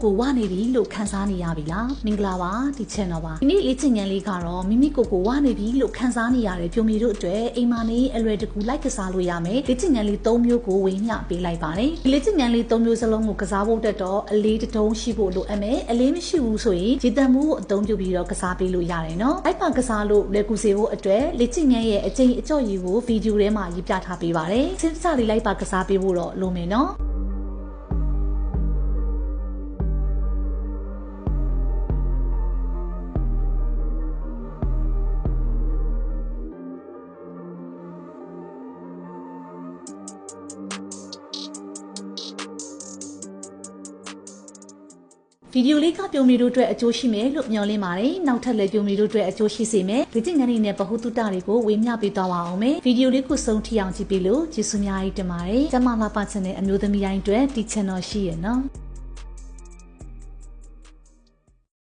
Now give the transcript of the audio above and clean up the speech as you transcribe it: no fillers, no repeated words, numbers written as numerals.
ကိုဝနေပြီလို့ခန်းစားနေရပြီလားမင်္ဂလာပါဒီ channel ပါဒီနေ့လေ့ကျင့်ခန်းလေးကတော့မိမိကိုဝနေပြီလို့ခန်းစားနေရတယ်ပြိုမီတို့အတွက်အိမ်မာနေအလွယ်တကူလိုက်ကစားလို့ရမယ်လေ့ကျင့်ခန်းလေး၃မျိုးကိုဝေမျှပေးလိုက်ပါတယ်ဒီလေ့ကျင့်ခန်းလေး၃မျိုးစလုံးကိုကစားဖို့တက်တော့အလေးတုံးရှိဖို့လိုအပ်မယ်အလေးမရှိဘူးဆိုရင်ရေတံမှုကိုအသုံးပြုပြီးတော့ကစားပေးလို့ရတယ်နော်အဲ့ပါကစားလို့လွယ်ကူစေဖို့အတွက်လေ့ကျင့်ခန်းရဲ့အကျဉ်းအကျော့ကြီးကိုဗီဒီယိုထဲမှာရေးပြထားပေးပါတယ်စဉ်းစားလေးလိုက်ပါကစားပေးဖို့တော့လိုမယ်နော်ဗီဒီယိုလေးကပြုံမီတို့အတွက်အကျိုးရှိမယ်လို့မျှော်လင့်ပါတယ်။နောက်ထပ်လည်းပြုံမီတို့အတွက်အကျိုးရှိစေမယ်။ဒီကျင့်ခန်းလေးနဲ့ဗဟုသုတတွေကိုဝေမျှပေးသွားပါအောင်မယ်။ဗီဒီယိုလေးကိုဆုံးထိအောင်ကြည့်ပြီးလို့ကျေးဇူးများကြီးတင်ပါတယ်။ကျမလာပါချင်တဲ့အမျိုးသမီးတိုင်းအတွက်ဒီ channel ရှိရနော်။